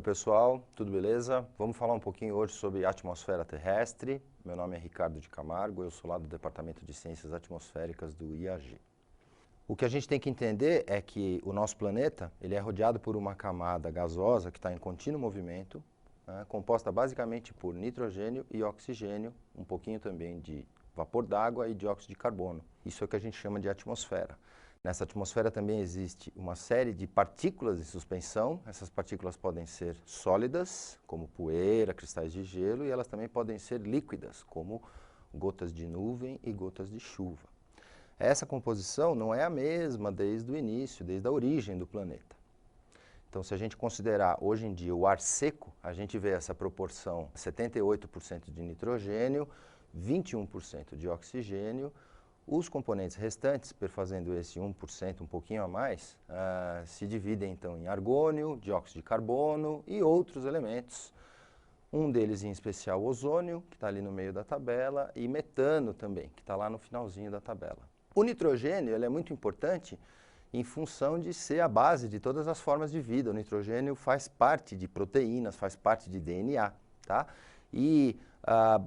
Oi pessoal, tudo beleza? Vamos falar um pouquinho hoje sobre atmosfera terrestre. Meu nome é Ricardo de Camargo, eu sou lá do Departamento de Ciências Atmosféricas do IAG. O que a gente tem que entender é que o nosso planeta ele é rodeado por uma camada gasosa que está em contínuo movimento, composta basicamente por nitrogênio e oxigênio, um pouquinho também de vapor d'água e dióxido de carbono. Isso é o que a gente chama de atmosfera. Nessa atmosfera também existe uma série de partículas em suspensão. Essas partículas podem ser sólidas, como poeira, cristais de gelo, e elas também podem ser líquidas, como gotas de nuvem e gotas de chuva. Essa composição não é a mesma desde o início, desde a origem do planeta. Então, se a gente considerar hoje em dia o ar seco, a gente vê essa proporção 78% de nitrogênio, 21% de oxigênio. Os componentes restantes, perfazendo esse 1%, um pouquinho a mais, se dividem então em argônio, dióxido de carbono e outros elementos. Um deles em especial ozônio, que está ali no meio da tabela, e metano também, que está lá no finalzinho da tabela. O nitrogênio ele é muito importante em função de ser a base de todas as formas de vida. O nitrogênio faz parte de proteínas, faz parte de DNA, tá? E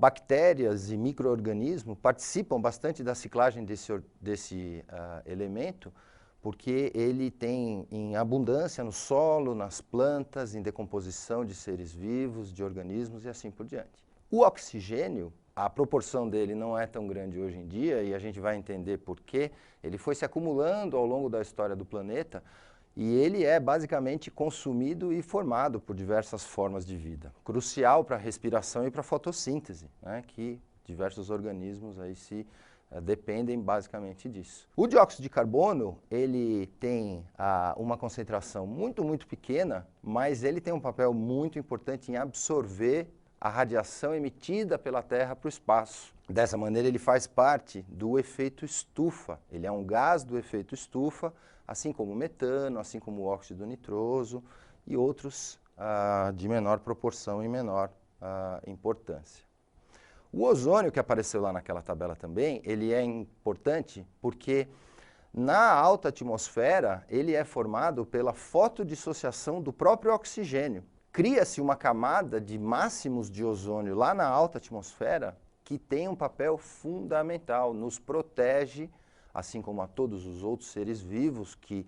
bactérias e micro-organismos participam bastante da ciclagem desse elemento, porque ele tem em abundância no solo, nas plantas, em decomposição de seres vivos, de organismos e assim por diante. O oxigênio, a proporção dele não é tão grande hoje em dia, e a gente vai entender por quê. Ele foi se acumulando ao longo da história do planeta, e ele é basicamente consumido e formado por diversas formas de vida. Crucial para a respiração e para a fotossíntese, né, que diversos organismos aí dependem basicamente disso. O dióxido de carbono, ele tem uma concentração muito pequena, mas ele tem um papel muito importante em absorver a radiação emitida pela Terra para o espaço. Dessa maneira, ele faz parte do efeito estufa. Ele é um gás do efeito estufa, assim como o metano, assim como o óxido nitroso e outros de menor proporção e menor importância. O ozônio, que apareceu lá naquela tabela também, ele é importante porque na alta atmosfera ele é formado pela fotodissociação do próprio oxigênio. Cria-se uma camada de máximos de ozônio lá na alta atmosfera que tem um papel fundamental, nos protege, assim como a todos os outros seres vivos que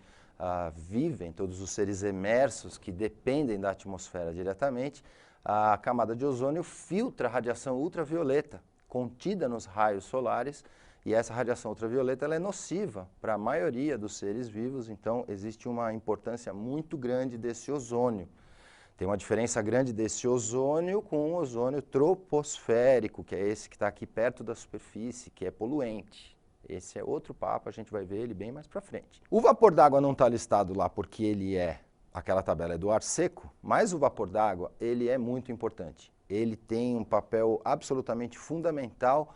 vivem, todos os seres emersos que dependem da atmosfera diretamente. A camada de ozônio filtra a radiação ultravioleta contida nos raios solares, e essa radiação ultravioleta ela é nociva para a maioria dos seres vivos, então existe uma importância muito grande desse ozônio. Tem uma diferença grande desse ozônio com o ozônio troposférico, que é esse que está aqui perto da superfície, que é poluente. Esse é outro papo, a gente vai ver ele bem mais para frente. O vapor d'água não está listado lá porque aquela tabela é do ar seco, mas o vapor d'água, ele é muito importante. Ele tem um papel absolutamente fundamental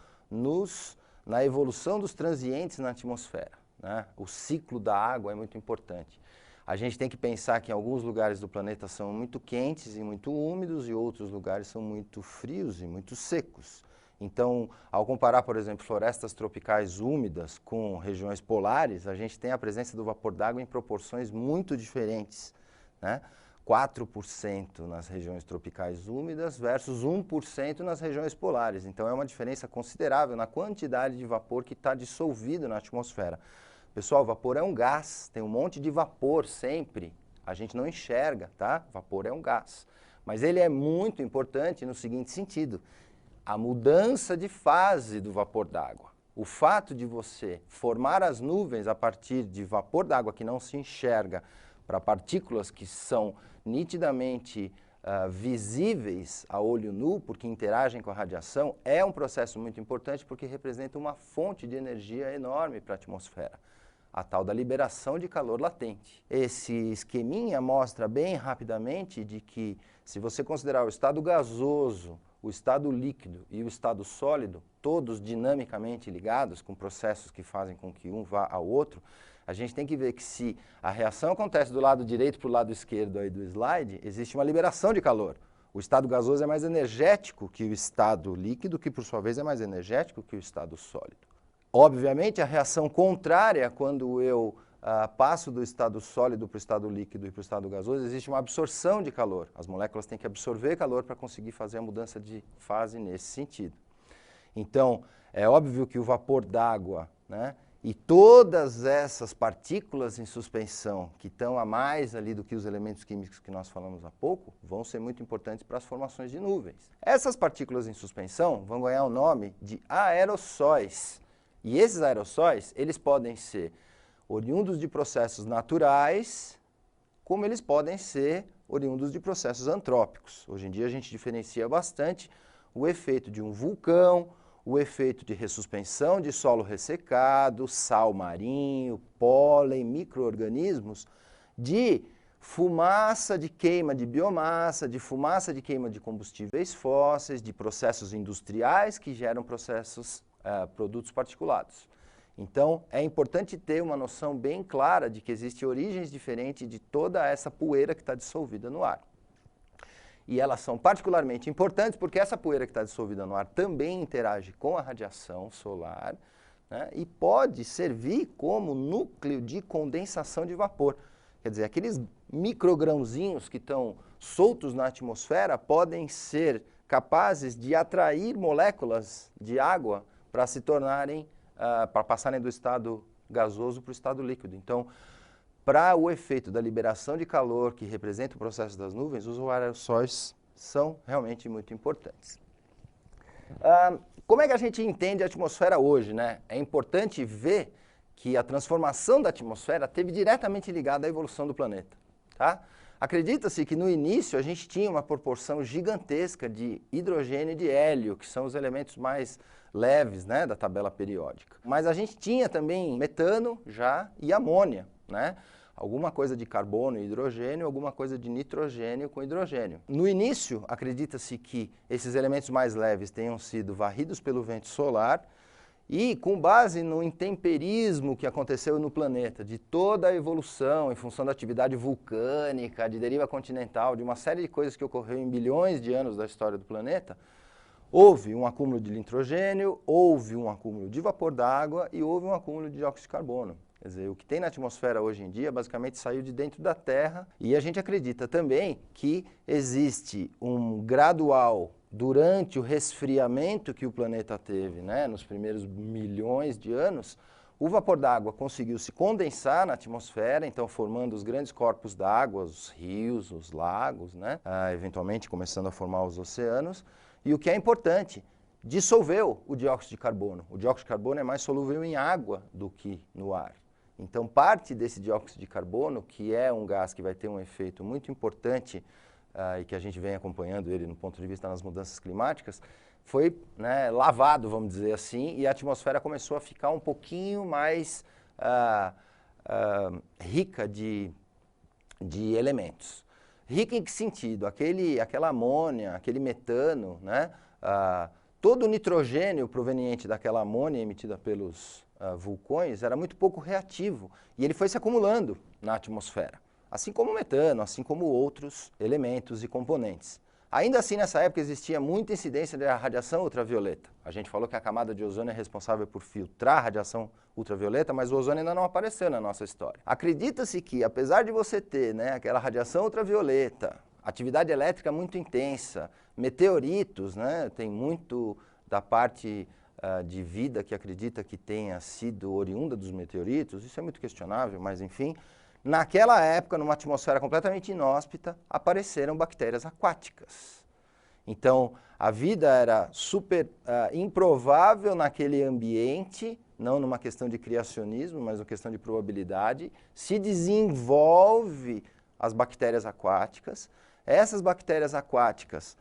na evolução dos transientes na atmosfera, né? O ciclo da água é muito importante. A gente tem que pensar que em alguns lugares do planeta são muito quentes e muito úmidos e outros lugares são muito frios e muito secos. Então, ao comparar, por exemplo, florestas tropicais úmidas com regiões polares, a gente tem a presença do vapor d'água em proporções muito diferentes, né? 4% nas regiões tropicais úmidas versus 1% nas regiões polares. Então, é uma diferença considerável na quantidade de vapor que está dissolvido na atmosfera. Pessoal, vapor é um gás, tem um monte de vapor sempre, a gente não enxerga, tá? Vapor é um gás. Mas ele é muito importante no seguinte sentido: a mudança de fase do vapor d'água. O fato de você formar as nuvens a partir de vapor d'água que não se enxerga para partículas que são nitidamente visíveis a olho nu, porque interagem com a radiação, é um processo muito importante porque representa uma fonte de energia enorme para a atmosfera, a tal da liberação de calor latente. Esse esqueminha mostra bem rapidamente de que, se você considerar o estado gasoso, o estado líquido e o estado sólido, todos dinamicamente ligados, com processos que fazem com que um vá ao outro, a gente tem que ver que se a reação acontece do lado direito para o lado esquerdo aí do slide, existe uma liberação de calor. O estado gasoso é mais energético que o estado líquido, que por sua vez é mais energético que o estado sólido. Obviamente, a reação contrária, quando eu passo do estado sólido para o estado líquido e para o estado gasoso, existe uma absorção de calor. As moléculas têm que absorver calor para conseguir fazer a mudança de fase nesse sentido. Então, é óbvio que o vapor d'água, né, e todas essas partículas em suspensão, que estão a mais ali do que os elementos químicos que nós falamos há pouco, vão ser muito importantes para as formações de nuvens. Essas partículas em suspensão vão ganhar o nome de aerossóis. E esses aerossóis, eles podem ser oriundos de processos naturais, como eles podem ser oriundos de processos antrópicos. Hoje em dia a gente diferencia bastante o efeito de um vulcão, o efeito de ressuspensão de solo ressecado, sal marinho, pólen, micro-organismos, de fumaça de queima de biomassa, de fumaça de queima de combustíveis fósseis, de processos industriais que geram produtos particulados. Então, é importante ter uma noção bem clara de que existem origens diferentes de toda essa poeira que está dissolvida no ar. E elas são particularmente importantes porque essa poeira que está dissolvida no ar também interage com a radiação solar, né, e pode servir como núcleo de condensação de vapor. Quer dizer, aqueles microgrãozinhos que estão soltos na atmosfera podem ser capazes de atrair moléculas de água para se tornarem para passarem do estado gasoso para o estado líquido. Então, para o efeito da liberação de calor que representa o processo das nuvens, os aerossóis são realmente muito importantes. Como é que a gente entende a atmosfera hoje, né? É importante ver que a transformação da atmosfera esteve diretamente ligada à evolução do planeta, tá? Acredita-se que no início a gente tinha uma proporção gigantesca de hidrogênio e de hélio, que são os elementos mais leves, né, da tabela periódica. Mas a gente tinha também metano já e amônia, né? Alguma coisa de carbono e hidrogênio, alguma coisa de nitrogênio com hidrogênio. No início, acredita-se que esses elementos mais leves tenham sido varridos pelo vento solar e, com base no intemperismo que aconteceu no planeta, de toda a evolução em função da atividade vulcânica, de deriva continental, de uma série de coisas que ocorreu em bilhões de anos da história do planeta, houve um acúmulo de nitrogênio, houve um acúmulo de vapor d'água e houve um acúmulo de dióxido de carbono. Quer dizer, o que tem na atmosfera hoje em dia basicamente saiu de dentro da Terra e a gente acredita também que existe um gradual, durante o resfriamento que o planeta teve, né, nos primeiros milhões de anos, o vapor d'água conseguiu se condensar na atmosfera, então formando os grandes corpos d'água, os rios, os lagos, né, eventualmente começando a formar os oceanos. E o que é importante, dissolveu o dióxido de carbono. O dióxido de carbono é mais solúvel em água do que no ar. Então, parte desse dióxido de carbono, que é um gás que vai ter um efeito muito importante e que a gente vem acompanhando ele no ponto de vista das mudanças climáticas, foi, né, lavado, vamos dizer assim, e a atmosfera começou a ficar um pouquinho mais rica de elementos. Rica em que sentido? Aquela amônia, aquele metano, né? Todo o nitrogênio proveniente daquela amônia emitida pelos vulcões era muito pouco reativo e ele foi se acumulando na atmosfera, assim como o metano, assim como outros elementos e componentes. Ainda assim, nessa época existia muita incidência da radiação ultravioleta. A gente falou que a camada de ozônio é responsável por filtrar a radiação ultravioleta, mas o ozônio ainda não apareceu na nossa história. Acredita-se que, apesar de você ter, né, aquela radiação ultravioleta, atividade elétrica muito intensa, meteoritos, né, tem muito da parte de vida que acredita que tenha sido oriunda dos meteoritos, isso é muito questionável, mas enfim, naquela época, numa atmosfera completamente inóspita, apareceram bactérias aquáticas. Então, a vida era super improvável naquele ambiente, não numa questão de criacionismo, mas uma questão de probabilidade, se desenvolve as bactérias aquáticas. Essas bactérias aquáticas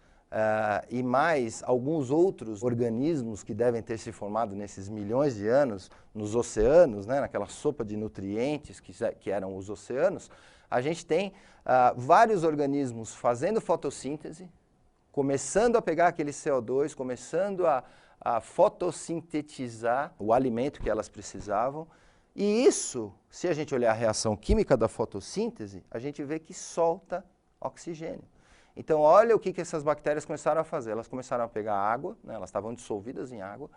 e mais alguns outros organismos que devem ter se formado nesses milhões de anos nos oceanos, né, naquela sopa de nutrientes que eram os oceanos, a gente tem vários organismos fazendo fotossíntese, começando a pegar aquele CO2, começando a fotossintetizar o alimento que elas precisavam. E isso, se a gente olhar a reação química da fotossíntese, a gente vê que solta oxigênio. Então, olha o que essas bactérias começaram a fazer. Elas começaram a pegar água, né, elas estavam dissolvidas em água.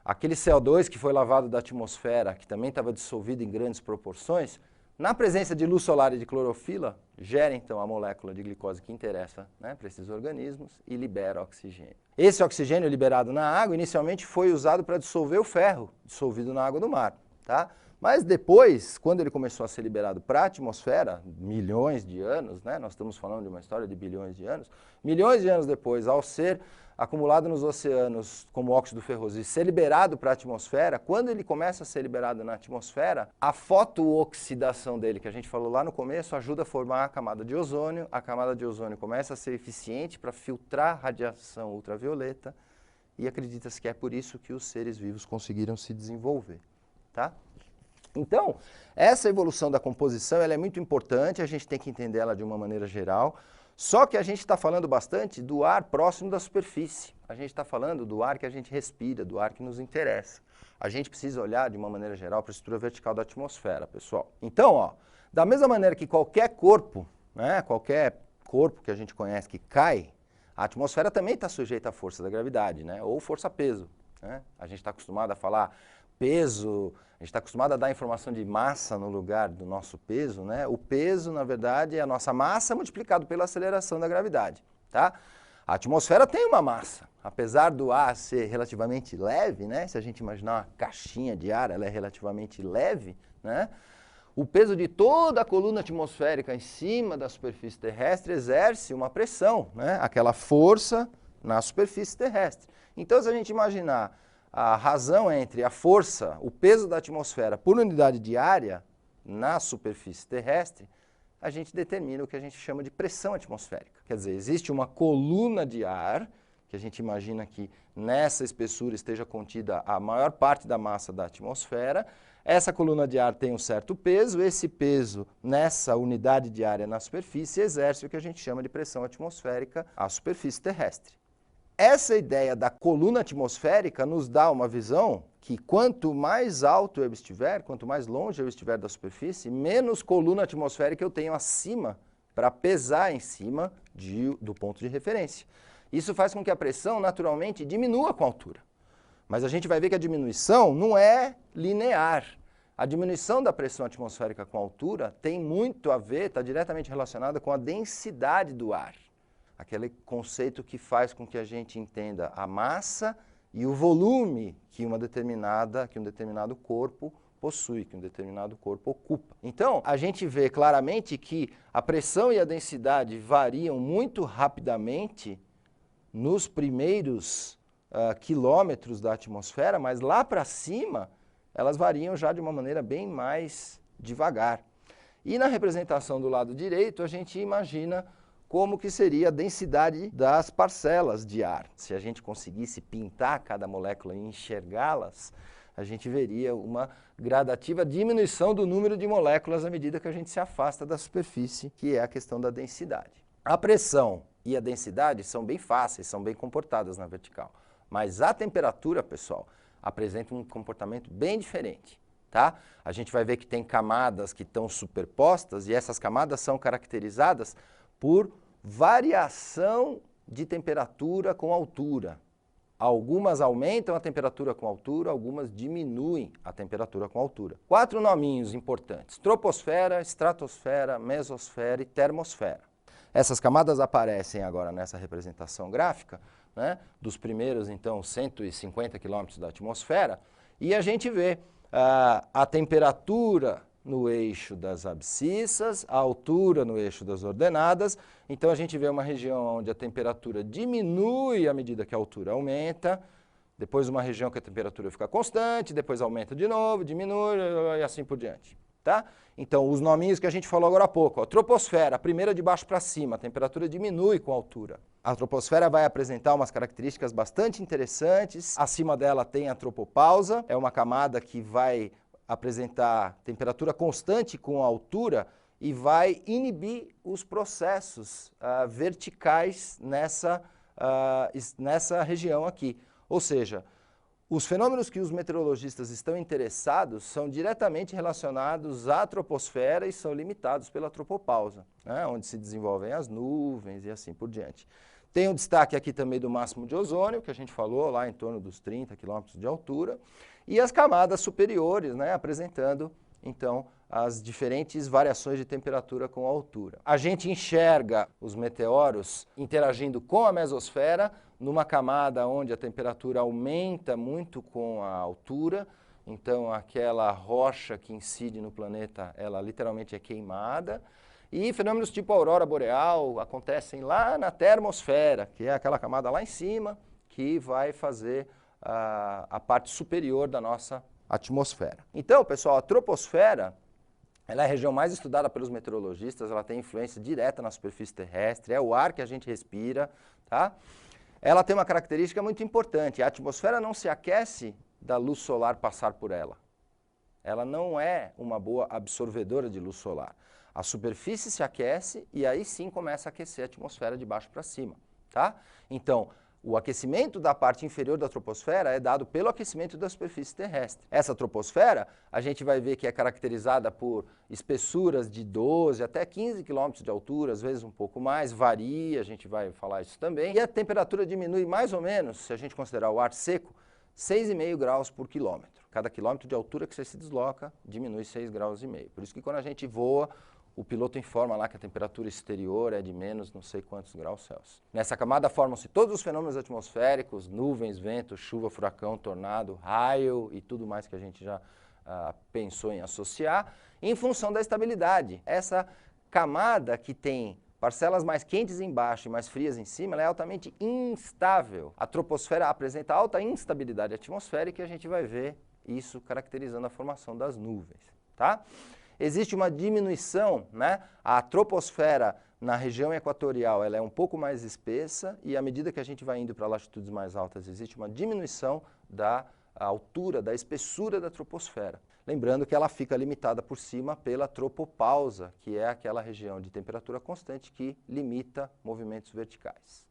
aquele CO2 que foi lavado da atmosfera, que também estava dissolvido em grandes proporções, na presença de luz solar e de clorofila, gera então a molécula de glicose que interessa, né, para esses organismos e libera oxigênio. Esse oxigênio liberado na água inicialmente foi usado para dissolver o ferro dissolvido na água do mar, tá? Mas depois, quando ele começou a ser liberado para a atmosfera, milhões de anos, né, nós estamos falando de uma história de bilhões de anos depois, ao ser acumulado nos oceanos como óxido ferroso e ser liberado para a atmosfera, quando ele começa a ser liberado na atmosfera, a fotooxidação dele, que a gente falou lá no começo, ajuda a formar a camada de ozônio. A camada de ozônio começa a ser eficiente para filtrar radiação ultravioleta e acredita-se que é por isso que os seres vivos conseguiram se desenvolver, tá? Então, essa evolução da composição ela é muito importante, a gente tem que entender ela de uma maneira geral. Só que a gente está falando bastante do ar próximo da superfície. A gente está falando do ar que a gente respira, do ar que nos interessa. A gente precisa olhar de uma maneira geral para a estrutura vertical da atmosfera, pessoal. Então, ó, da mesma maneira que qualquer corpo, né, qualquer corpo que a gente conhece que cai, a atmosfera também está sujeita à força da gravidade, né, ou força-peso, né? A gente está acostumado a falar peso, a gente está acostumado a dar informação de massa no lugar do nosso peso, né? O peso, na verdade, é a nossa massa multiplicado pela aceleração da gravidade, tá? A atmosfera tem uma massa, apesar do ar ser relativamente leve, né? Se a gente imaginar uma caixinha de ar, ela é relativamente leve, né? O peso de toda a coluna atmosférica em cima da superfície terrestre exerce uma pressão, né? Aquela força na superfície terrestre. Então, se a gente imaginar a razão entre a força, o peso da atmosfera por unidade de área na superfície terrestre, a gente determina o que a gente chama de pressão atmosférica. Quer dizer, existe uma coluna de ar, que a gente imagina que nessa espessura esteja contida a maior parte da massa da atmosfera. Essa coluna de ar tem um certo peso, esse peso nessa unidade de área na superfície exerce o que a gente chama de pressão atmosférica à superfície terrestre. Essa ideia da coluna atmosférica nos dá uma visão que quanto mais alto eu estiver, quanto mais longe eu estiver da superfície, menos coluna atmosférica eu tenho acima para pesar em cima do ponto de referência. Isso faz com que a pressão naturalmente diminua com a altura. Mas a gente vai ver que a diminuição não é linear. A diminuição da pressão atmosférica com a altura tem muito a ver, está diretamente relacionada com a densidade do ar. Aquele conceito que faz com que a gente entenda a massa e o volume que um determinado corpo possui, que um determinado corpo ocupa. Então, a gente vê claramente que a pressão e a densidade variam muito rapidamente nos primeiros quilômetros da atmosfera, mas lá para cima elas variam já de uma maneira bem mais devagar. E na representação do lado direito, a gente imagina como que seria a densidade das parcelas de ar. Se a gente conseguisse pintar cada molécula e enxergá-las, a gente veria uma gradativa diminuição do número de moléculas à medida que a gente se afasta da superfície, que é a questão da densidade. A pressão e a densidade são bem fáceis, são bem comportadas na vertical. Mas a temperatura, pessoal, apresenta um comportamento bem diferente, tá? A gente vai ver que tem camadas que estão superpostas e essas camadas são caracterizadas por variação de temperatura com altura. Algumas aumentam a temperatura com altura, algumas diminuem a temperatura com altura. 4 nominhos importantes: troposfera, estratosfera, mesosfera e termosfera. Essas camadas aparecem agora nessa representação gráfica, né, dos primeiros, então, 150 quilômetros da atmosfera, e a gente vê a temperatura no eixo das abscissas, a altura no eixo das ordenadas. Então a gente vê uma região onde a temperatura diminui à medida que a altura aumenta, depois uma região que a temperatura fica constante, depois aumenta de novo, diminui e assim por diante, tá? Então os nominhos que a gente falou agora há pouco, a troposfera, a primeira de baixo para cima, a temperatura diminui com a altura. A troposfera vai apresentar umas características bastante interessantes. Acima dela tem a tropopausa, é uma camada que vai apresentar temperatura constante com a altura e vai inibir os processos verticais nessa região aqui. Ou seja, os fenômenos que os meteorologistas estão interessados são diretamente relacionados à troposfera e são limitados pela tropopausa, né, onde se desenvolvem as nuvens e assim por diante. Tem um destaque aqui também do máximo de ozônio, que a gente falou, lá em torno dos 30 km de altura, e as camadas superiores, né, apresentando, então, as diferentes variações de temperatura com a altura. A gente enxerga os meteoros interagindo com a mesosfera, numa camada onde a temperatura aumenta muito com a altura, então aquela rocha que incide no planeta, ela literalmente é queimada, e fenômenos tipo aurora boreal acontecem lá na termosfera, que é aquela camada lá em cima, que vai fazer a parte superior da nossa atmosfera. Então, pessoal, a troposfera, ela é a região mais estudada pelos meteorologistas, ela tem influência direta na superfície terrestre, é o ar que a gente respira, tá? Ela tem uma característica muito importante, a atmosfera não se aquece da luz solar passar por ela. Ela não é uma boa absorvedora de luz solar. A superfície se aquece e aí sim começa a aquecer a atmosfera de baixo para cima, tá? Então, o aquecimento da parte inferior da troposfera é dado pelo aquecimento da superfície terrestre. Essa troposfera, a gente vai ver que é caracterizada por espessuras de 12 até 15 km de altura, às vezes um pouco mais, varia, a gente vai falar isso também. E a temperatura diminui mais ou menos, se a gente considerar o ar seco, 6,5 graus por quilômetro. Cada quilômetro de altura que você se desloca, diminui 6,5 graus. Por isso que quando a gente voa, o piloto informa lá que a temperatura exterior é de menos não sei quantos graus Celsius. Nessa camada formam-se todos os fenômenos atmosféricos, nuvens, vento, chuva, furacão, tornado, raio e tudo mais que a gente já pensou em associar, em função da estabilidade. Essa camada que tem parcelas mais quentes embaixo e mais frias em cima, ela é altamente instável. A troposfera apresenta alta instabilidade atmosférica e a gente vai ver isso caracterizando a formação das nuvens, tá? Existe uma diminuição, né? A troposfera na região equatorial ela é um pouco mais espessa e à medida que a gente vai indo para latitudes mais altas, existe uma diminuição da altura, da espessura da troposfera. Lembrando que ela fica limitada por cima pela tropopausa, que é aquela região de temperatura constante que limita movimentos verticais.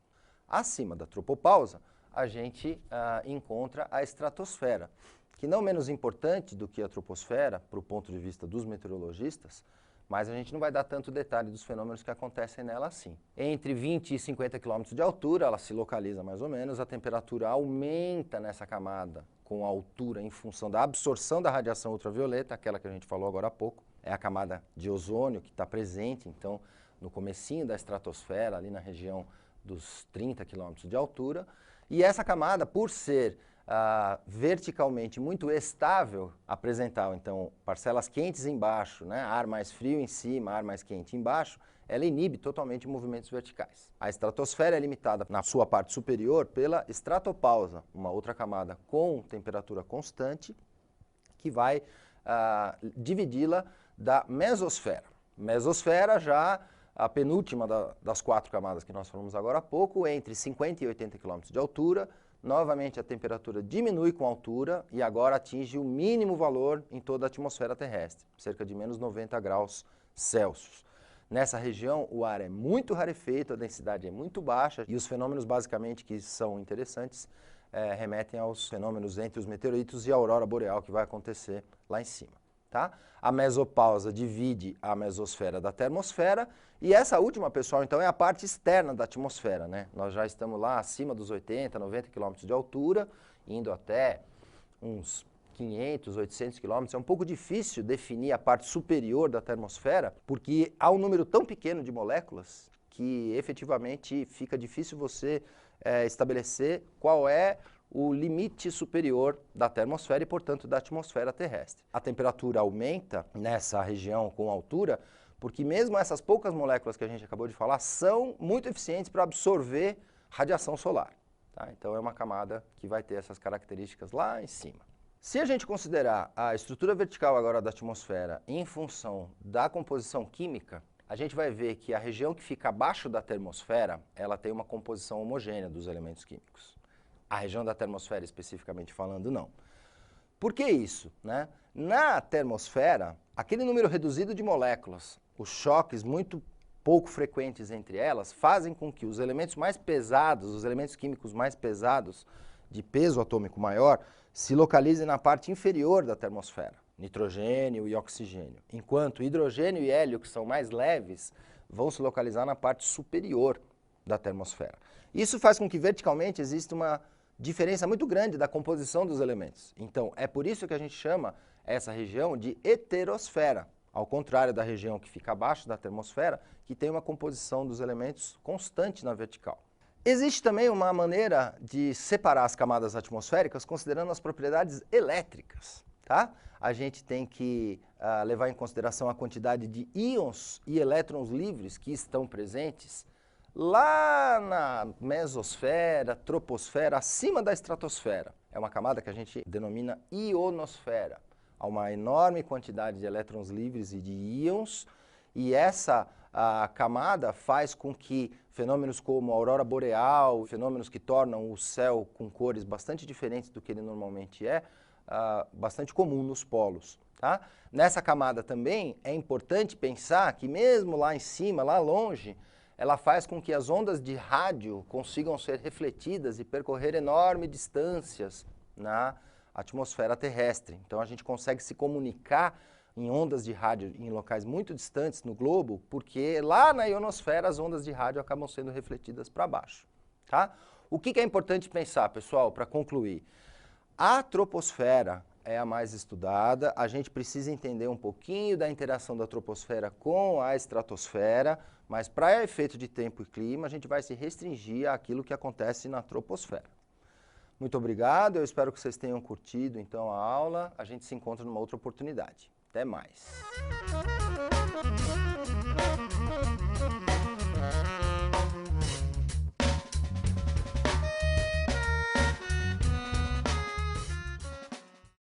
Acima da tropopausa, a gente encontra a estratosfera, que não menos importante do que a troposfera, para o ponto de vista dos meteorologistas, mas a gente não vai dar tanto detalhe dos fenômenos que acontecem nela assim. Entre 20 e 50 km de altura, ela se localiza mais ou menos, a temperatura aumenta nessa camada com a altura em função da absorção da radiação ultravioleta, aquela que a gente falou agora há pouco, é a camada de ozônio que está presente, então, no comecinho da estratosfera, ali na região dos 30 km de altura, e essa camada, por ser verticalmente muito estável, apresentar então parcelas quentes embaixo, né, ar mais frio em cima, ar mais quente embaixo, ela inibe totalmente movimentos verticais. A estratosfera é limitada na sua parte superior pela estratopausa, uma outra camada com temperatura constante, que vai dividi-la da mesosfera. Mesosfera já a penúltima das 4 camadas que nós falamos agora há pouco, entre 50 e 80 km de altura. Novamente a temperatura diminui com a altura e agora atinge o mínimo valor em toda a atmosfera terrestre, cerca de menos 90 graus Celsius. Nessa região o ar é muito rarefeito, a densidade é muito baixa e os fenômenos basicamente que são interessantes remetem aos fenômenos entre os meteoritos e a aurora boreal que vai acontecer lá em cima. Tá? A mesopausa divide a mesosfera da termosfera e essa última, pessoal, então é a parte externa da atmosfera, né? Nós já estamos lá acima dos 80, 90 km de altura, indo até uns 500, 800 km. É um pouco difícil definir a parte superior da termosfera porque há um número tão pequeno de moléculas que efetivamente fica difícil você estabelecer qual é o limite superior da termosfera e, portanto, da atmosfera terrestre. A temperatura aumenta nessa região com altura, porque mesmo essas poucas moléculas que a gente acabou de falar são muito eficientes para absorver radiação solar. Tá? Então é uma camada que vai ter essas características lá em cima. Se a gente considerar a estrutura vertical agora da atmosfera em função da composição química, a gente vai ver que a região que fica abaixo da termosfera, ela tem uma composição homogênea dos elementos químicos. A região da termosfera, especificamente falando, não. Por que isso? Né? Na termosfera, aquele número reduzido de moléculas, os choques muito pouco frequentes entre elas, fazem com que os elementos mais pesados, os elementos químicos mais pesados, de peso atômico maior, se localizem na parte inferior da termosfera, nitrogênio e oxigênio, enquanto hidrogênio e hélio, que são mais leves, vão se localizar na parte superior da termosfera. Isso faz com que verticalmente exista uma diferença muito grande da composição dos elementos. Então, é por isso que a gente chama essa região de heterosfera, ao contrário da região que fica abaixo da termosfera, que tem uma composição dos elementos constante na vertical. Existe também uma maneira de separar as camadas atmosféricas considerando as propriedades elétricas, tá? A gente tem que levar em consideração a quantidade de íons e elétrons livres que estão presentes lá na mesosfera, troposfera, acima da estratosfera. É uma camada que a gente denomina ionosfera. Há uma enorme quantidade de elétrons livres e de íons, e essa camada faz com que fenômenos como a aurora boreal, fenômenos que tornam o céu com cores bastante diferentes do que ele normalmente é, bastante comum nos polos. Tá? Nessa camada também é importante pensar que mesmo lá em cima, lá longe, ela faz com que as ondas de rádio consigam ser refletidas e percorrer enormes distâncias na atmosfera terrestre. Então a gente consegue se comunicar em ondas de rádio em locais muito distantes no globo, porque lá na ionosfera as ondas de rádio acabam sendo refletidas para baixo. Tá? O que é importante pensar, pessoal, para concluir? A troposfera é a mais estudada, a gente precisa entender um pouquinho da interação da troposfera com a estratosfera, mas para efeito de tempo e clima, a gente vai se restringir àquilo que acontece na troposfera. Muito obrigado, eu espero que vocês tenham curtido então a aula, a gente se encontra numa outra oportunidade. Até mais!